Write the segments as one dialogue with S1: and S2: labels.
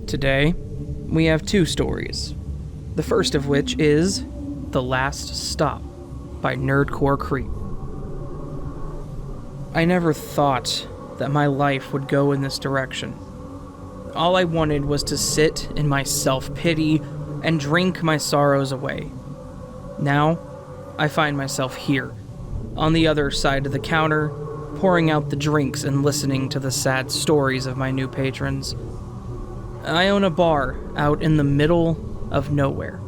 S1: Today, we have two stories. The first of which is The Last Stop by Nerdcore Creep. I never thought that my life would go in this direction. All I wanted was to sit in my self-pity and drink my sorrows away. Now, I find myself here, on the other side of the counter, pouring out the drinks and listening to the sad stories of my new patrons. I own a bar out in the middle of nowhere.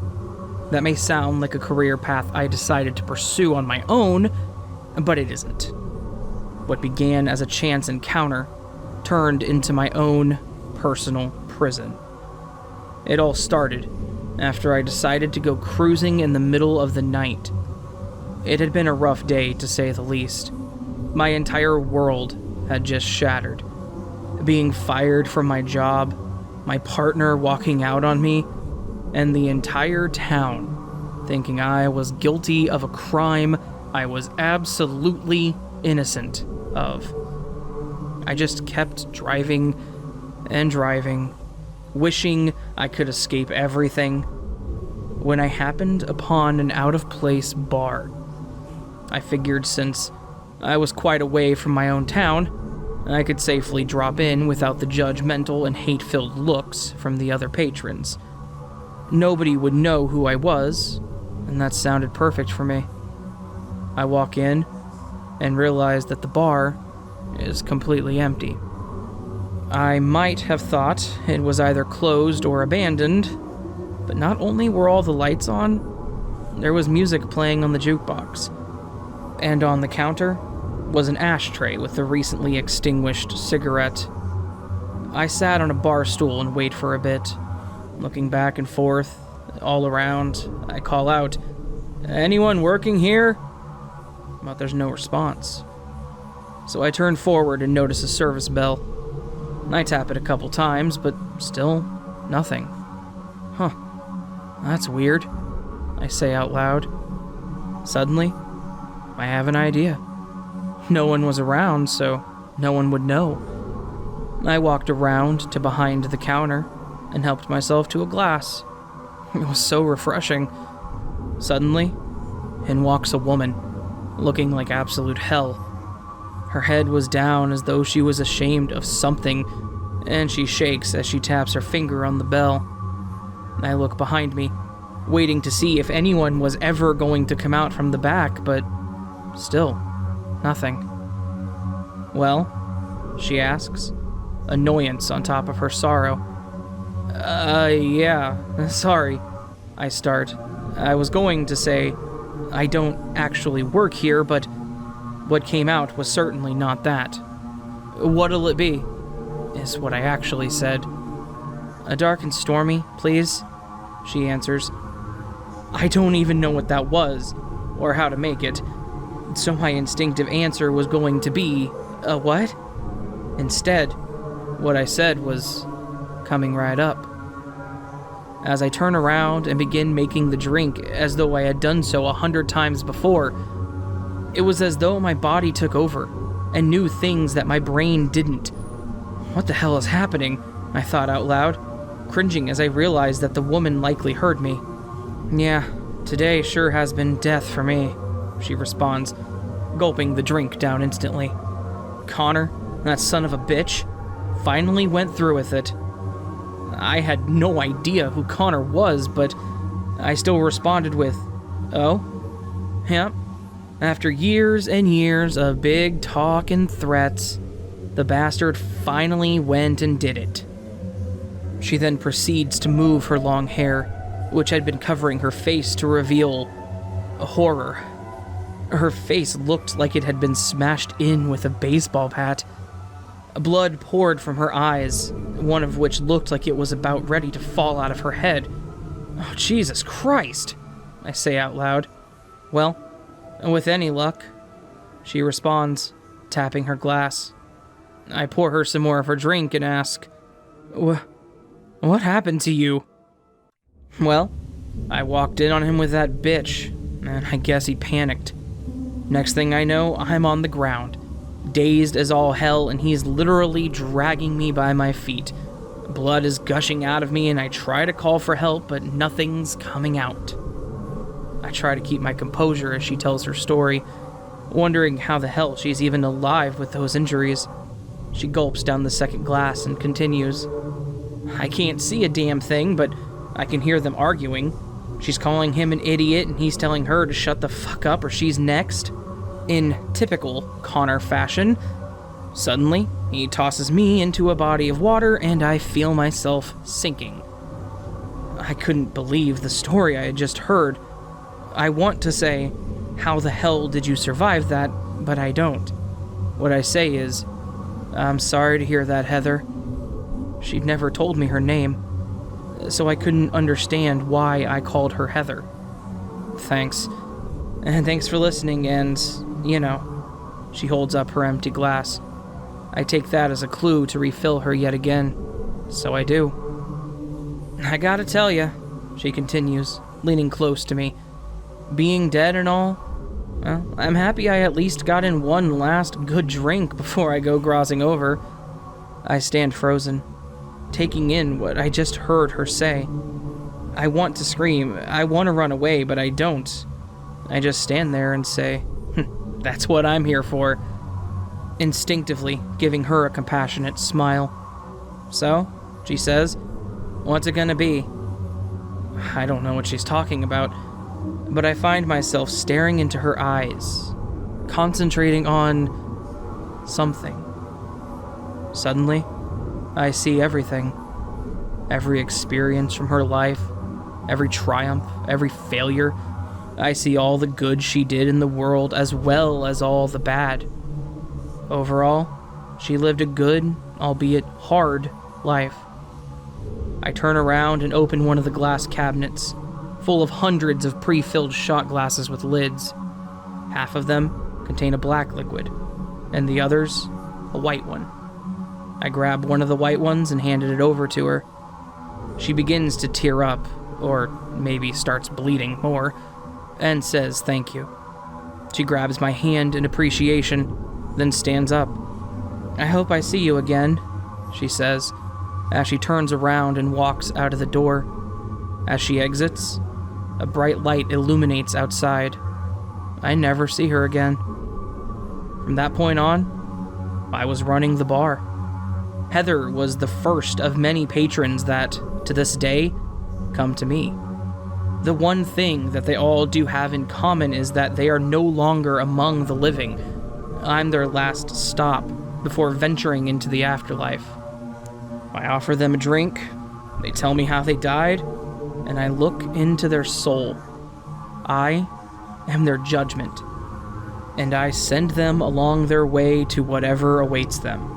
S1: That may sound like a career path I decided to pursue on my own, but it isn't. What began as a chance encounter turned into my own personal prison. It all started after I decided to go cruising in the middle of the night. It had been a rough day, to say the least. My entire world had just shattered. Being fired from my job, my partner walking out on me, and the entire town thinking I was guilty of a crime I was absolutely innocent of. I just kept driving and driving, wishing I could escape everything, when I happened upon an out-of-place bar. I figured since I was quite away from my own town, I could safely drop in without the judgmental and hate-filled looks from the other patrons. Nobody would know who I was, and that sounded perfect for me. I walk in and realize that the bar is completely empty. I might have thought it was either closed or abandoned, but not only were all the lights on, there was music playing on the jukebox, and on the counter was an ashtray with a recently extinguished cigarette. I sat on a bar stool and wait for a bit. Looking back and forth, all around, I call out, "Anyone working here?" But there's no response. So I turn forward and notice a service bell. I tap it a couple times, but still nothing. Huh, that's weird, I say out loud. Suddenly, I have an idea. No one was around, so no one would know. I walked around to behind the counter and helped myself to a glass. It was so refreshing. Suddenly, in walks a woman, looking like absolute hell. Her head was down as though she was ashamed of something, and she shakes as she taps her finger on the bell. I look behind me, waiting to see if anyone was ever going to come out from the back, but still, nothing. "Well?" she asks, annoyance on top of her sorrow. Yeah, sorry," I start. I was going to say, I don't actually work here, but what came out was certainly not that. "What'll it be?" is what I actually said. "A dark and stormy, please," she answers. I don't even know what that was, or how to make it, so my instinctive answer was going to be, "A what?" Instead, what I said was, "Coming right up." As I turn around and begin making the drink as though I had done so 100 times before, it was as though my body took over and knew things that my brain didn't. What the hell is happening? I thought out loud, cringing as I realized that the woman likely heard me. "Yeah, today sure has been death for me," she responds, gulping the drink down instantly. Connor, that son of a bitch, finally went through with it. I had no idea who Connor was, but I still responded with, "Oh? Yep." After years and years of big talk and threats, the bastard finally went and did it. She then proceeds to move her long hair, which had been covering her face, to reveal horror. Her face looked like it had been smashed in with a baseball bat. Blood poured from her eyes, one of which looked like it was about ready to fall out of her head. "Oh, Jesus Christ," I say out loud. "Well, with any luck," she responds, tapping her glass. I pour her some more of her drink and ask, What happened to you?" "Well, I walked in on him with that bitch, and I guess he panicked. Next thing I know, I'm on the ground, dazed as all hell, and he's literally dragging me by my feet, Blood is gushing out of me, and I try to call for help, but nothing's coming out. I try to keep my composure as she tells her story, wondering how the hell she's even alive with those injuries. She gulps down the second glass and continues. I can't see a damn thing, but I can hear them arguing. She's calling him an idiot, and he's telling her to shut the fuck up or she's next. In typical Connor fashion, suddenly, he tosses me into a body of water, and I feel myself sinking. I couldn't believe the story I had just heard. I want to say, how the hell did you survive that, but I don't. What I say is, I'm sorry to hear that, Heather. She'd never told me her name, so I couldn't understand why I called her Heather. Thanks. And thanks for listening, and, she holds up her empty glass. I take that as a clue to refill her yet again, so I do. I gotta tell ya, she continues, leaning close to me. Being dead and all, well, I'm happy I at least got in one last good drink before I go grossing over. I stand frozen, taking in what I just heard her say. I want to scream, I want to run away, but I don't. I just stand there and say, that's what I'm here for. Instinctively giving her a compassionate smile. So, she says, what's it gonna be? I don't know what she's talking about, but I find myself staring into her eyes, concentrating on something. Suddenly, I see everything. Every experience from her life, every triumph, every failure. I see all the good she did in the world as well as all the bad. Overall, she lived a good, albeit hard, life. I turn around and open one of the glass cabinets, full of hundreds of pre-filled shot glasses with lids. Half of them contain a black liquid, and the others, a white one. I grab one of the white ones and handed it over to her. She begins to tear up, or maybe starts bleeding more, and says thank you. She grabs my hand in appreciation, then stands up. I hope I see you again, she says, as she turns around and walks out of the door. As she exits, a bright light illuminates outside. I never see her again. From that point on, I was running the bar. Heather was the first of many patrons that, to this day, come to me. The one thing that they all do have in common is that they are no longer among the living. I'm their last stop before venturing into the afterlife. I offer them a drink, they tell me how they died, and I look into their soul. I am their judgment, and I send them along their way to whatever awaits them.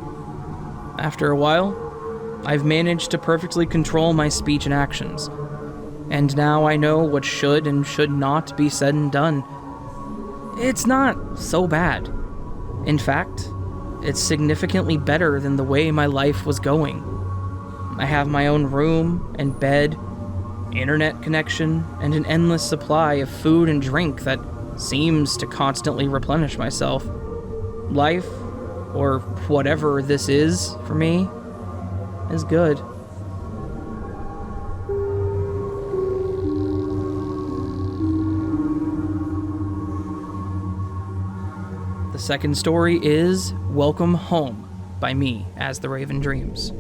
S1: After a while, I've managed to perfectly control my speech and actions, and now I know what should and should not be said and done. It's not so bad. In fact, it's significantly better than the way my life was going. I have my own room and bed, internet connection, and an endless supply of food and drink that seems to constantly replenish myself. Life, or whatever this is for me, is good. The second story is Welcome Home by me, AsTheRavenDreams.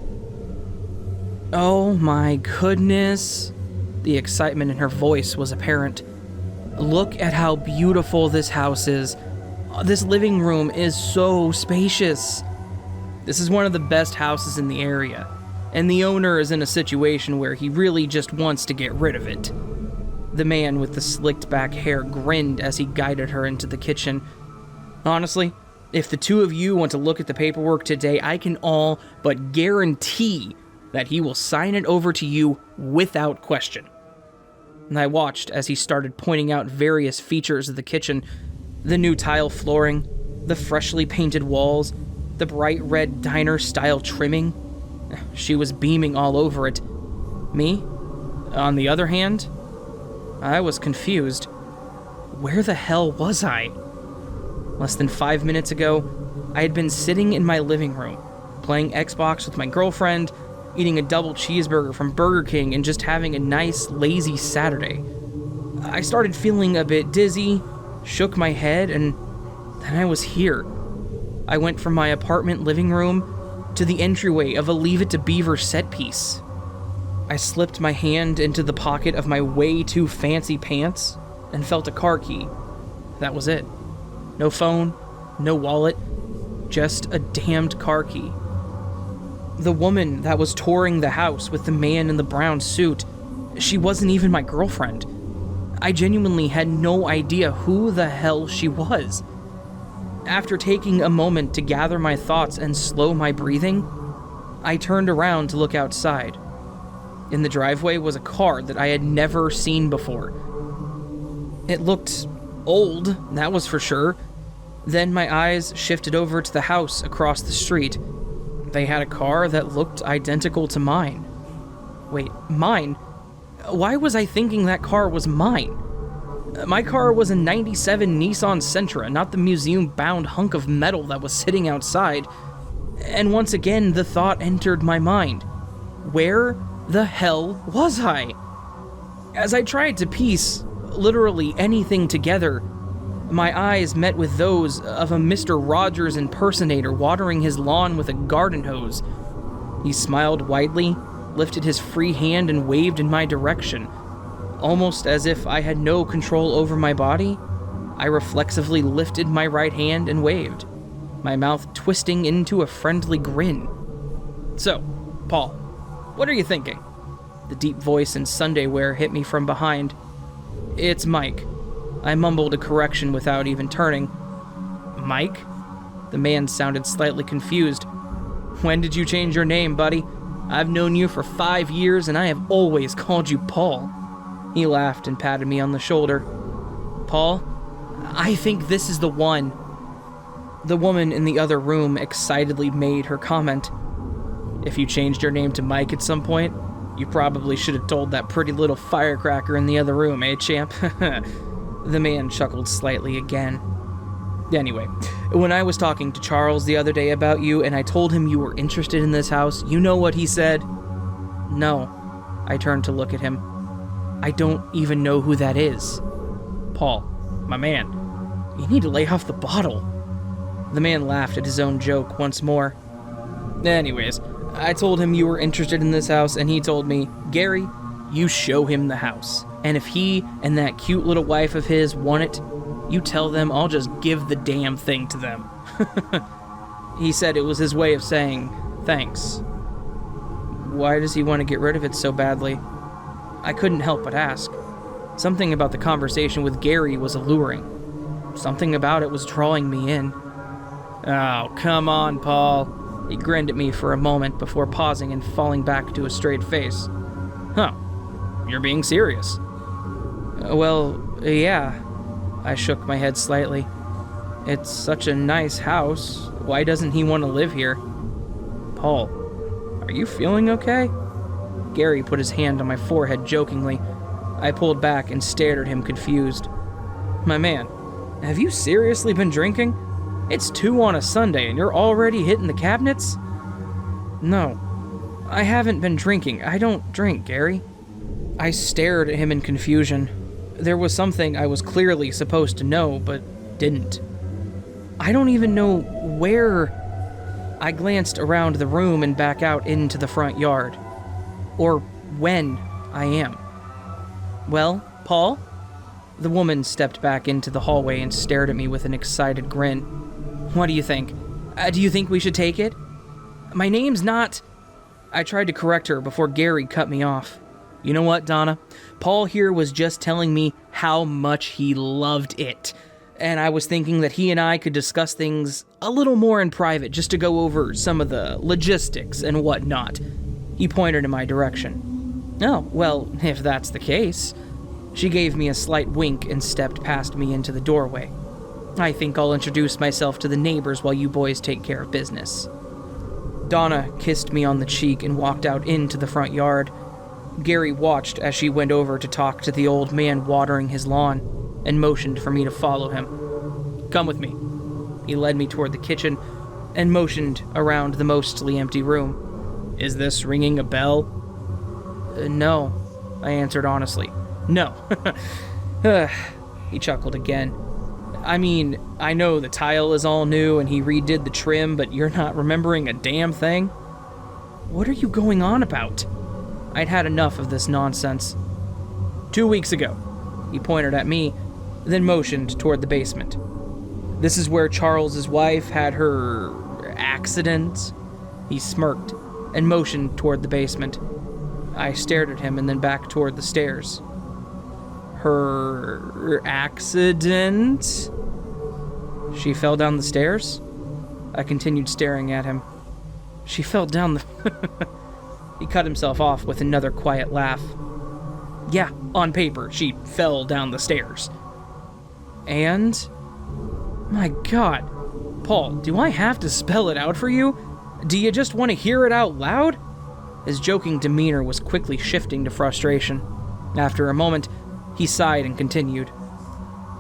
S1: Oh my goodness. The excitement in her voice was apparent. Look at how beautiful this house is. This living room is so spacious. This is one of the best houses in the area, and the owner is in a situation where he really just wants to get rid of it. The man with the slicked back hair grinned as he guided her into the kitchen. Honestly, if the two of you want to look at the paperwork today, I can all but guarantee that he will sign it over to you without question. And I watched as he started pointing out various features of the kitchen: the new tile flooring, the freshly painted walls, the bright red diner-style trimming. She was beaming all over it. Me, on the other hand, I was confused. Where the hell was I? Less than 5 minutes ago, I had been sitting in my living room, playing Xbox with my girlfriend, eating a double cheeseburger from Burger King and just having a nice, lazy Saturday. I started feeling a bit dizzy, shook my head, and then I was here. I went from my apartment living room to the entryway of a Leave It to Beaver set piece. I slipped my hand into the pocket of my way too fancy pants and felt a car key. That was it. No phone, no wallet, just a damned car key. The woman that was touring the house with the man in the brown suit, she wasn't even my girlfriend. I genuinely had no idea who the hell she was. After taking a moment to gather my thoughts and slow my breathing, I turned around to look outside. In the driveway was a car that I had never seen before. It looked old, that was for sure. Then my eyes shifted over to the house across the street. They had a car that looked identical to mine. Wait, mine? Why was I thinking that car was mine? My car was a 97 Nissan Sentra, not the museum-bound hunk of metal that was sitting outside. And once again, the thought entered my mind. Where the hell was I? As I tried to piece literally anything together, my eyes met with those of a Mr. Rogers impersonator watering his lawn with a garden hose. He smiled widely, lifted his free hand and waved in my direction. Almost as if I had no control over my body, I reflexively lifted my right hand and waved, my mouth twisting into a friendly grin. "So, Paul, what are you thinking?" The deep voice in Sunday wear hit me from behind. "It's Mike." I mumbled a correction without even turning. "Mike?" The man sounded slightly confused. "When did you change your name, buddy? I've known you for 5 years, and I have always called you Paul." He laughed and patted me on the shoulder. "Paul, I think this is the one." The woman in the other room excitedly made her comment. "If you changed your name to Mike at some point, you probably should have told that pretty little firecracker in the other room, eh, champ?" The man chuckled slightly again. "Anyway, when I was talking to Charles the other day about you and I told him you were interested in this house, you know what he said?" "No." I turned to look at him. "I don't even know who that is." "Paul, my man, you need to lay off the bottle." The man laughed at his own joke once more. "Anyways, I told him you were interested in this house, and he told me, 'Gary, you show him the house. And if he and that cute little wife of his want it, you tell them I'll just give the damn thing to them.'" He said it was his way of saying thanks. Why does he want to get rid of it so badly? I couldn't help but ask. Something about the conversation with Gary was alluring. Something about it was drawing me in. "Oh, come on, Paul." He grinned at me for a moment before pausing and falling back to a straight face. "Huh, you're being serious." "Well, yeah." I shook my head slightly. "It's such a nice house. Why doesn't he want to live here?" "Paul, are you feeling okay?" Gary put his hand on my forehead jokingly. I pulled back and stared at him confused. "My man, have you seriously been drinking? It's 2 on a Sunday and you're already hitting the cabinets?" "No, I haven't been drinking. I don't drink, Gary." I stared at him in confusion. There was something I was clearly supposed to know, but didn't. I don't even know where. I glanced around the room and back out into the front yard. Or when I am. "Well, Paul?" The woman stepped back into the hallway and stared at me with an excited grin. "What do you think? Do you think we should take it?" "My name's not..." I tried to correct her before Gary cut me off. "You know what, Donna? Paul here was just telling me how much he loved it. And I was thinking that he and I could discuss things a little more in private just to go over some of the logistics and whatnot." He pointed in my direction. "Oh, well, if that's the case." She gave me a slight wink and stepped past me into the doorway. "I think I'll introduce myself to the neighbors while you boys take care of business." Donna kissed me on the cheek and walked out into the front yard. Gary watched as she went over to talk to the old man watering his lawn and motioned for me to follow him. "Come with me." He led me toward the kitchen and motioned around the mostly empty room. Is this ringing a bell? No, I answered honestly. No. He chuckled again. I mean, I know the tile is all new and he redid the trim, but you're not remembering a damn thing? What are you going on about? I'd had enough of this nonsense. 2 weeks ago, he pointed at me, then motioned toward the basement. This is where Charles's wife had her accident. He smirked and motioned toward the basement. I stared at him and then back toward the stairs. Her accident? She fell down the stairs? I continued staring at him. She fell down the... He cut himself off with another quiet laugh. Yeah, on paper, she fell down the stairs. And? My God. Paul, do I have to spell it out for you? Do you just want to hear it out loud? His joking demeanor was quickly shifting to frustration. After a moment, he sighed and continued.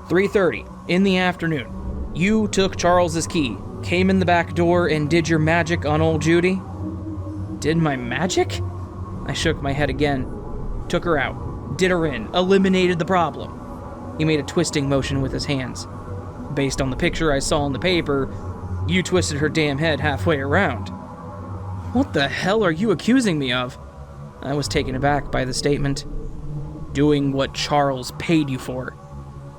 S1: 3:30 in the afternoon. You took Charles's key, came in the back door, and did your magic on old Judy? Did my magic? I shook my head again. Took her out, did her in, eliminated the problem. He made a twisting motion with his hands. Based on the picture I saw in the paper, you twisted her damn head halfway around. What the hell are you accusing me of? I was taken aback by the statement. Doing what Charles paid you for.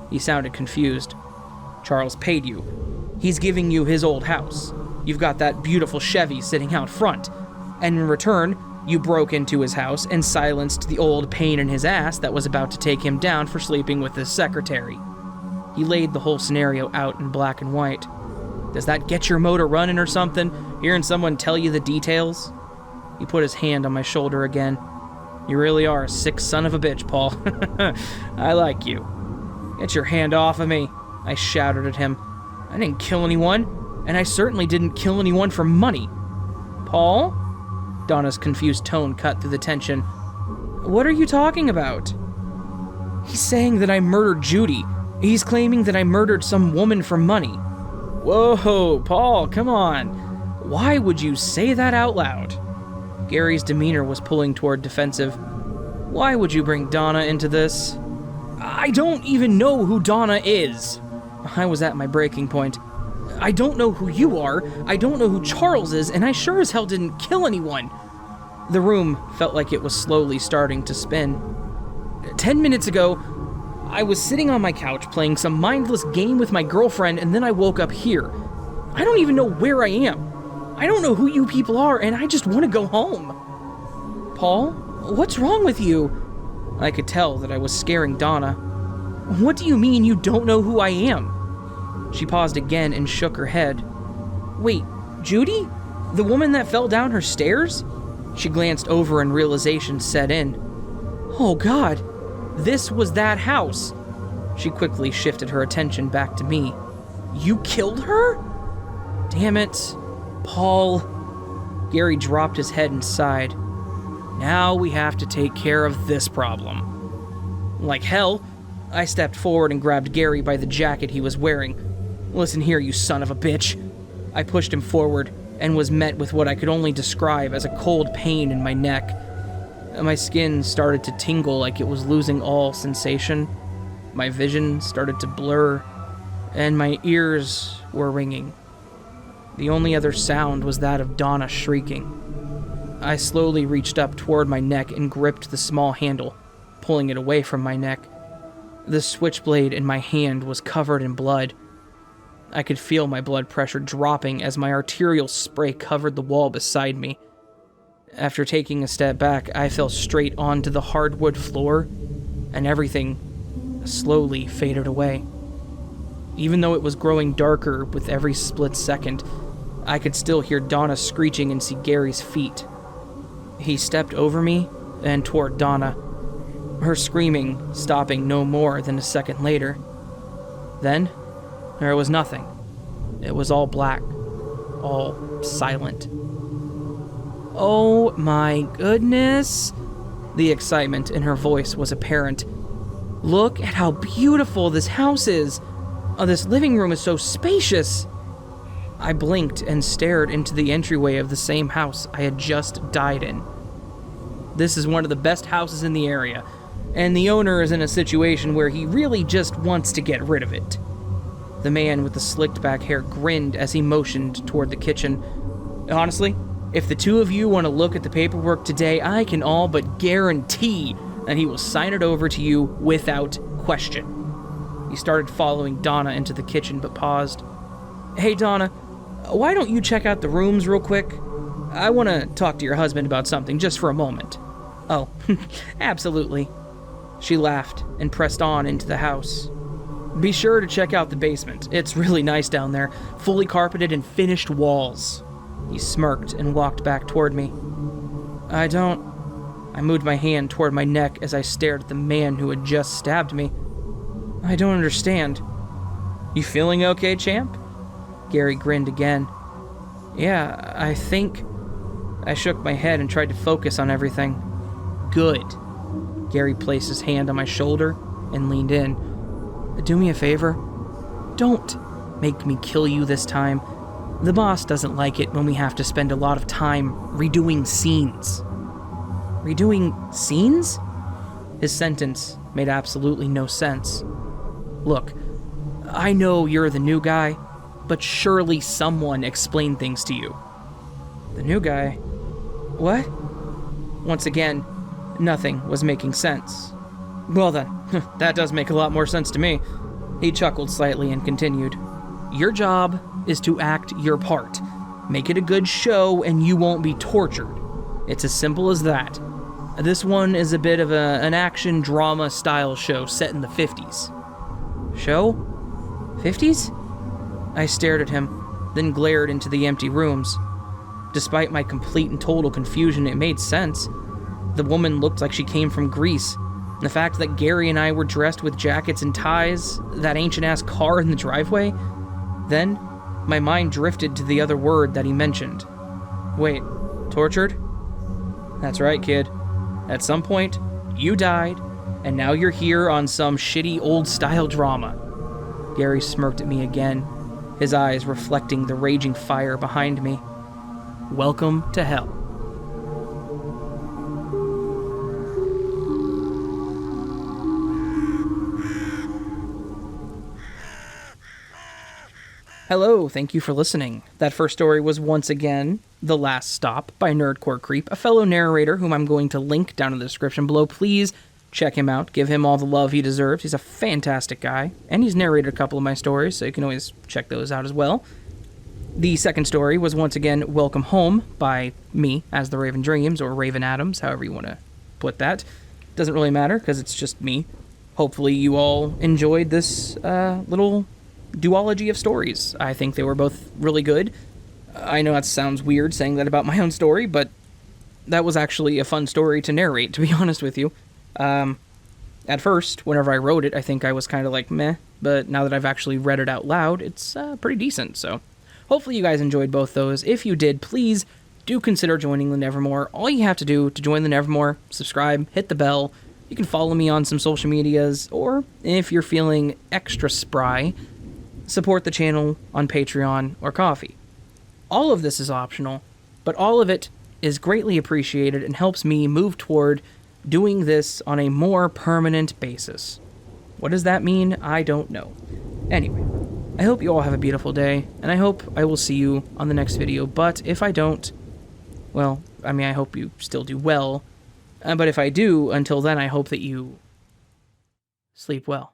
S1: He sounded confused. Charles paid you. He's giving you his old house. You've got that beautiful Chevy sitting out front. And in return, you broke into his house and silenced the old pain in his ass that was about to take him down for sleeping with his secretary. He laid the whole scenario out in black and white. Does that get your motor running or something? Hearing someone tell you the details? He put his hand on my shoulder again. You really are a sick son of a bitch, Paul. I like you. Get your hand off of me, I shouted at him. I didn't kill anyone, and I certainly didn't kill anyone for money. Paul? Donna's confused tone cut through the tension. What are you talking about? He's saying that I murdered Judy. He's claiming that I murdered some woman for money. Whoa, Paul, come on. Why would you say that out loud? Gary's demeanor was pulling toward defensive. Why would you bring Donna into this? I don't even know who Donna is. I was at my breaking point. I don't know who you are, I don't know who Charles is, and I sure as hell didn't kill anyone. The room felt like it was slowly starting to spin. 10 minutes ago, I was sitting on my couch playing some mindless game with my girlfriend, and then I woke up here. I don't even know where I am. I don't know who you people are, and I just want to go home. Paul, what's wrong with you? I could tell that I was scaring Donna. What do you mean you don't know who I am? She paused again and shook her head. Wait, Judy? The woman that fell down her stairs? She glanced over and realization set in. Oh God, this was that house. She quickly shifted her attention back to me. You killed her? Damn it, Paul. Gary dropped his head and sighed. Now we have to take care of this problem. Like hell, I stepped forward and grabbed Gary by the jacket he was wearing. Listen here, you son of a bitch. I pushed him forward and was met with what I could only describe as a cold pain in my neck. My skin started to tingle like it was losing all sensation. My vision started to blur, and my ears were ringing. The only other sound was that of Donna shrieking. I slowly reached up toward my neck and gripped the small handle, pulling it away from my neck. The switchblade in my hand was covered in blood. I could feel my blood pressure dropping as my arterial spray covered the wall beside me. After taking a step back, I fell straight onto the hardwood floor, and everything slowly faded away. Even though it was growing darker with every split second, I could still hear Donna screeching and see Gary's feet. He stepped over me and toward Donna, her screaming stopping no more than a second later. Then, there was nothing. It was all black, all silent. Oh my goodness! The excitement in her voice was apparent. Look at how beautiful this house is! Oh, this living room is so spacious! I blinked and stared into the entryway of the same house I had just died in. This is one of the best houses in the area, and the owner is in a situation where he really just wants to get rid of it. The man with the slicked back hair grinned as he motioned toward the kitchen. Honestly, if the two of you want to look at the paperwork today, I can all but guarantee that he will sign it over to you without question. He started following Donna into the kitchen, but paused. Hey, Donna, why don't you check out the rooms real quick? I want to talk to your husband about something just for a moment. Oh, absolutely. She laughed and pressed on into the house. Be sure to check out the basement. It's really nice down there, fully carpeted and finished walls. He smirked and walked back toward me. I moved my hand toward my neck as I stared at the man who had just stabbed me. I don't understand. You feeling okay, champ? Gary grinned again. Yeah, I think... I shook my head and tried to focus on everything. Good. Gary placed his hand on my shoulder and leaned in. Do me a favor. Don't make me kill you this time. The boss doesn't like it when we have to spend a lot of time redoing scenes. Redoing scenes? His sentence made absolutely no sense. Look, I know you're the new guy, but surely someone explained things to you. The new guy? What? Once again, nothing was making sense. Well then, that does make a lot more sense to me. He chuckled slightly and continued. Your job is to act your part. Make it a good show and you won't be tortured. It's as simple as that. This one is a bit of an action drama style show set in the 50s. Show? 50s? I stared at him, then glared into the empty rooms. Despite my complete and total confusion, it made sense. The woman looked like she came from Greece. The fact that Gary and I were dressed with jackets and ties, that ancient-ass car in the driveway. Then, my mind drifted to the other word that he mentioned. Wait, tortured? That's right, kid. At some point, you died, and now you're here on some shitty old-style drama. Gary smirked at me again, his eyes reflecting the raging fire behind me. Welcome to hell. Hello, thank you for listening. That first story was once again The Last Stop by Nerdcore Creep, a fellow narrator whom I'm going to link down in the description below. Please check him out. Give him all the love he deserves. He's a fantastic guy, and he's narrated a couple of my stories, so you can always check those out as well. The second story was once again Welcome Home by me, AsTheRavenDreams, or Raven Adams, however you want to put that. Doesn't really matter, because it's just me. Hopefully you all enjoyed this little duology of stories. I think they were both really good. I know that sounds weird saying that about my own story, but that was actually a fun story to narrate, to be honest with you. At first, whenever I wrote it, I think I was kind of like, meh, but now that I've actually read it out loud, it's pretty decent, so hopefully you guys enjoyed both those. If you did, please do consider joining the Nevermore. All you have to do to join the Nevermore, subscribe, hit the bell. You can follow me on some social medias, or if you're feeling extra spry, support the channel on Patreon or Ko-fi. All of this is optional, but all of it is greatly appreciated and helps me move toward doing this on a more permanent basis. What does that mean? I don't know. Anyway, I hope you all have a beautiful day, and I hope I will see you on the next video, but if I don't, well, I hope you still do well, but if I do, until then, I hope that you sleep well.